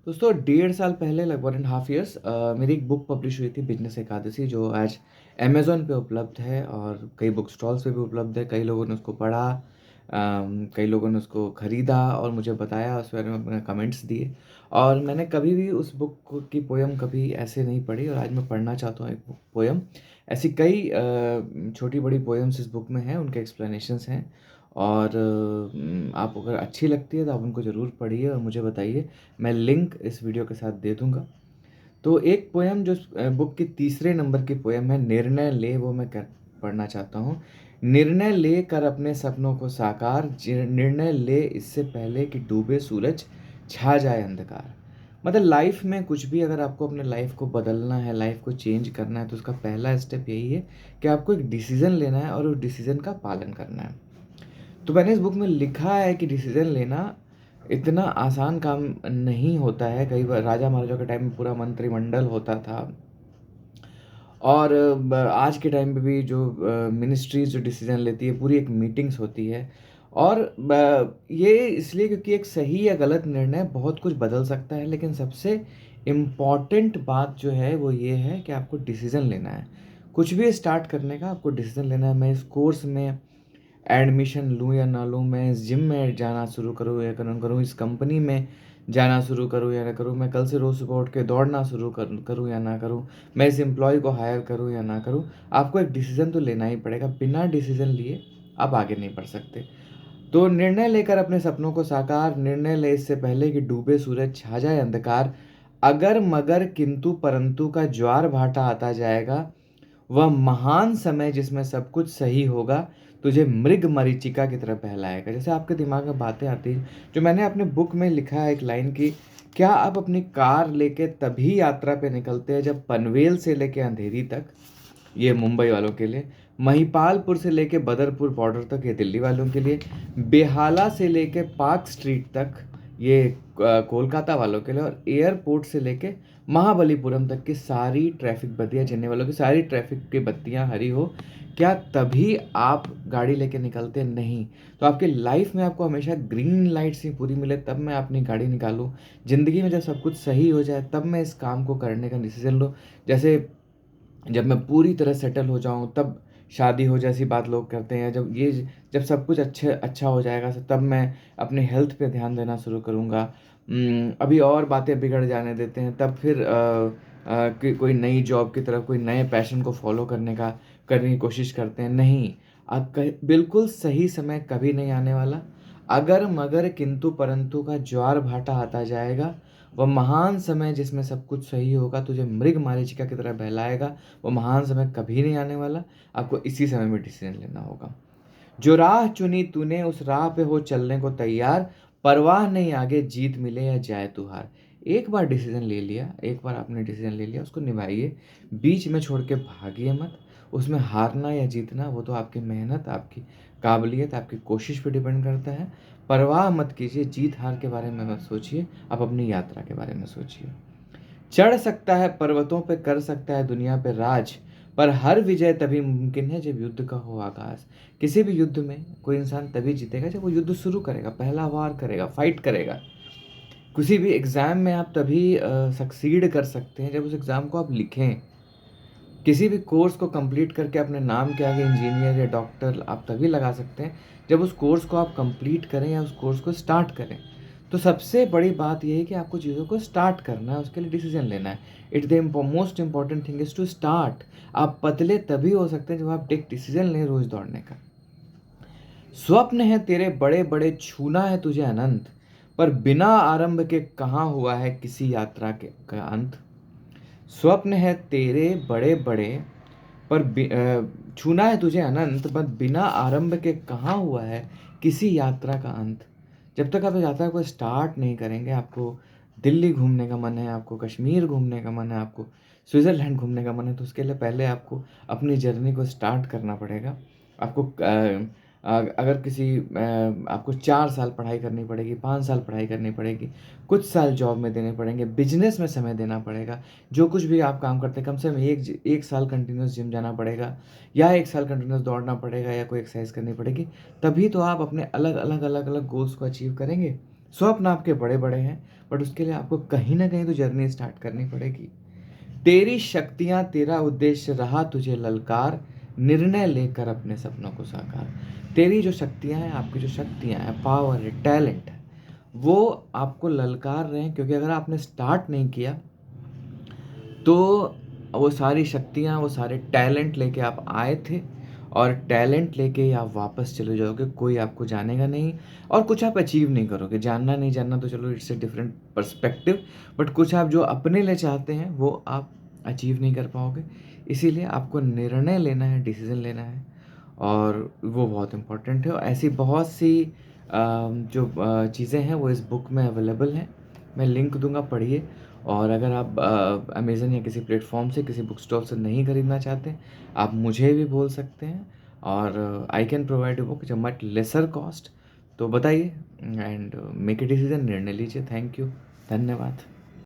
दोस्तों 1.5 साल पहले लगभग 1.5 ईयर्स मेरी एक बुक पब्लिश हुई थी बिजनेस एकादशी जो आज अमेज़न पे उपलब्ध है और कई बुक स्टॉल्स पे भी उपलब्ध है। कई लोगों ने उसको पढ़ा, कई लोगों ने उसको खरीदा और मुझे बताया, उस बारे में अपने कमेंट्स दिए। और मैंने कभी भी उस की पोयम कभी ऐसे नहीं पढ़ी और आज मैं पढ़ना चाहता हूँ एक पोयम। ऐसी कई छोटी-बड़ी पोएम्स इस बुक में हैं, उनके एक्सप्लेनेशंस हैं और आप अगर अच्छी लगती है तो आप उनको ज़रूर पढ़िए और मुझे बताइए। मैं लिंक इस वीडियो के साथ दे दूँगा। तो एक पोएम जो बुक की तीसरे नंबर की पोएम है, निर्णय ले, वो मैं कर पढ़ना चाहता हूँ। निर्णय ले कर अपने सपनों को साकार, निर्णय ले इससे पहले कि डूबे सूरज, छा जाए अंधकार। मतलब लाइफ में कुछ भी अगर आपको अपने लाइफ को बदलना है, लाइफ को चेंज करना है, तो उसका पहला स्टेप यही है कि आपको एक डिसीज़न लेना है और उस डिसीज़न का पालन करना है। तो मैंने इस बुक में लिखा है कि डिसीज़न लेना इतना आसान काम नहीं होता है। कई बार राजा महाराजाओं के टाइम में पूरा मंत्रिमंडल होता था और आज के टाइम पे भी जो मिनिस्ट्रीज़ जो डिसीज़न लेती है, पूरी एक मीटिंग्स होती है और ये इसलिए क्योंकि एक सही या गलत निर्णय बहुत कुछ बदल सकता है, लेकिन सबसे इम्पॉर्टेंट बात जो है वो ये है कि आपको डिसीज़न लेना है। कुछ भी स्टार्ट करने का आपको डिसीज़न लेना है। मैं इस कोर्स में एडमिशन लूँ या ना लूँ, मैं इस जिम में जाना शुरू करूँ या ना करूँ, इस कंपनी में जाना शुरू करूँ या ना करूँ, मैं कल से रोज़ सुबह उठ के दौड़ना शुरू करूँ या ना करूँ, मैं इस एम्प्लॉयी को हायर करूँ या ना करूँ, आपको एक डिसीज़न तो लेना ही पड़ेगा। बिना डिसीज़न लिए आप आगे नहीं बढ़ सकते। तो निर्णय लेकर अपने सपनों को साकार, निर्णय ले इससे पहले कि डूबे सूरज, छा जाए अंधकार, अगर मगर किंतु परंतु का ज्वार-भाटा आता जाएगा, वह महान समय जिसमें सब कुछ सही होगा, तुझे मृग मरीचिका की तरह बहलाएगा। जैसे आपके दिमाग में बातें आती हैं, जो मैंने अपने बुक में लिखा है एक लाइन की, क्या आप अपनी कार लेके तभी यात्रा पे निकलते हैं जब पनवेल से लेके अंधेरी तक, ये मुंबई वालों के लिए, महिपालपुर से लेके बदरपुर बॉर्डर तक, ये दिल्ली वालों के लिए, बेहाला से लेके पार्क स्ट्रीट तक, ये कोलकाता वालों के लिए, और एयरपोर्ट से लेके महाबलीपुरम तक की सारी ट्रैफिक बत्तियाँ, चेन्नई वालों की सारी ट्रैफिक की बत्तियाँ हरी हो, क्या तभी आप गाड़ी लेके निकलते? नहीं। तो आपकी लाइफ में आपको हमेशा ग्रीन लाइट्स ही पूरी मिले तब मैं अपनी गाड़ी निकालूँ। ज़िंदगी में जब सब कुछ सही हो जाए तब मैं इस काम को करने का डिसीज़न लूँ। जैसे जब मैं पूरी तरह सेटल हो जाऊँ तब शादी हो, जैसी बात लोग करते हैं। जब सब कुछ अच्छा हो जाएगा तब मैं अपने हेल्थ पे ध्यान देना शुरू करूँगा। अभी और बातें बिगड़ जाने देते हैं, तब फिर कि कोई नई जॉब की तरफ, कोई नए पैशन को फ़ॉलो करने की कोशिश करते हैं। नहीं, बिल्कुल सही समय कभी नहीं आने वाला। अगर मगर किंतु परंतु का ज्वार-भाटा आता जाएगा, वह महान समय जिसमें सब कुछ सही होगा, तुझे मृग मारीचिका की तरह बहलाएगा। वो महान समय कभी नहीं आने वाला, आपको इसी समय में डिसीज़न लेना होगा। जो राह चुनी तूने उस राह पे हो चलने को तैयार, परवाह नहीं आगे जीत मिले या जाए तू हार। एक बार डिसीज़न ले लिया, एक बार आपने डिसीज़न ले लिया, उसको निभाइए, बीच में छोड़ के भागिए मत। उसमें हारना या जीतना वो तो आपकी मेहनत, आपकी काबिलियत, आपकी कोशिश पे डिपेंड करता है। परवाह मत कीजिए, जीत-हार के बारे में मत सोचिए, आप अपनी यात्रा के बारे में सोचिए। चढ़ सकता है पर्वतों पे, कर सकता है दुनिया पे राज, पर हर विजय तभी मुमकिन है जब युद्ध का हो आगाज़। किसी भी युद्ध में कोई इंसान तभी जीतेगा जब वो युद्ध शुरू करेगा, पहला वार करेगा, फाइट करेगा। किसी भी एग्ज़ाम में आप तभी सक्सीड कर सकते हैं जब उस एग्ज़ाम को आप लिखें। किसी भी कोर्स को कंप्लीट करके अपने नाम के आगे इंजीनियर या डॉक्टर आप तभी लगा सकते हैं जब उस कोर्स को आप कंप्लीट करें या उस कोर्स को स्टार्ट करें। तो सबसे बड़ी बात ये है कि आपको चीज़ों को स्टार्ट करना है, उसके लिए डिसीजन लेना है। It the most important thing is to start. आप पतले तभी हो सकते हैं जब आप एक डिसीजन लें रोज़ दौड़ने का। स्वप्न है तेरे बड़े बड़े, छूना है तुझे अनंत, पर बिना आरंभ के कहाँ हुआ है किसी यात्रा के का अंत। स्वप्न है तेरे बड़े बड़े, पर छूना है तुझे अनंत, पर बिना आरंभ के कहाँ हुआ है किसी यात्रा का अंत। जब तक आप इस यात्रा को स्टार्ट नहीं करेंगे, आपको दिल्ली घूमने का मन है, आपको कश्मीर घूमने का मन है, आपको स्विट्ज़रलैंड घूमने का मन है, तो उसके लिए पहले आपको अपनी जर्नी को स्टार्ट करना पड़ेगा। आपको अगर आपको 4 साल पढ़ाई करनी पड़ेगी, 5 साल पढ़ाई करनी पड़ेगी, कुछ साल जॉब में देने पड़ेंगे, बिज़नेस में समय देना पड़ेगा। जो कुछ भी आप काम करते हैं, कम से कम 1 साल कंटिन्यूअस जिम जाना पड़ेगा या 1 साल कंटिन्यूअस दौड़ना पड़ेगा या कोई एक्सरसाइज करनी पड़ेगी। तभी तो आप अपने अलग-अलग गोल्स को अचीव करेंगे। स्वप्न आपके बड़े-बड़े हैं, बट उसके लिए आपको कहीं न कहीं तो जर्नी स्टार्ट करनी पड़ेगी। तेरी शक्तियाँ तेरा उद्देश्य रहा तुझे ललकार, निर्णय लेकर अपने सपनों को साकार। तेरी जो शक्तियाँ हैं, आपकी जो शक्तियाँ हैं, पावर है, टैलेंट है, वो आपको ललकार रहे हैं, क्योंकि अगर आपने स्टार्ट नहीं किया, तो वो सारी शक्तियाँ, वो सारे टैलेंट लेके आप आए थे और टैलेंट लेके ही आप वापस चले जाओगे, कोई आपको जानेगा नहीं और कुछ आप अचीव नहीं करोगे। जानना नहीं जानना तो चलो it's a different perspective, but कुछ आप जो अपने लिए चाहते हैं, वो आप अचीव नहीं कर पाओगे। इसीलिए आपको निर्णय लेना है, डिसीज़न लेना है और वो बहुत इम्पोर्टेंट है और ऐसी बहुत सी जो चीज़ें हैं, वो इस बुक में अवेलेबल हैं। मैं लिंक दूँगा, पढ़िए। और अगर आप अमेज़न या किसी प्लेटफ़ॉर्म से, किसी बुक स्टॉल से नहीं खरीदना चाहते, आप मुझे भी बोल सकते हैं और I can provide you book eight much laser cost. तो बताइए एंड मेक अ डिसीज़न, निर्णय लीजिए। थैंक यू, धन्यवाद।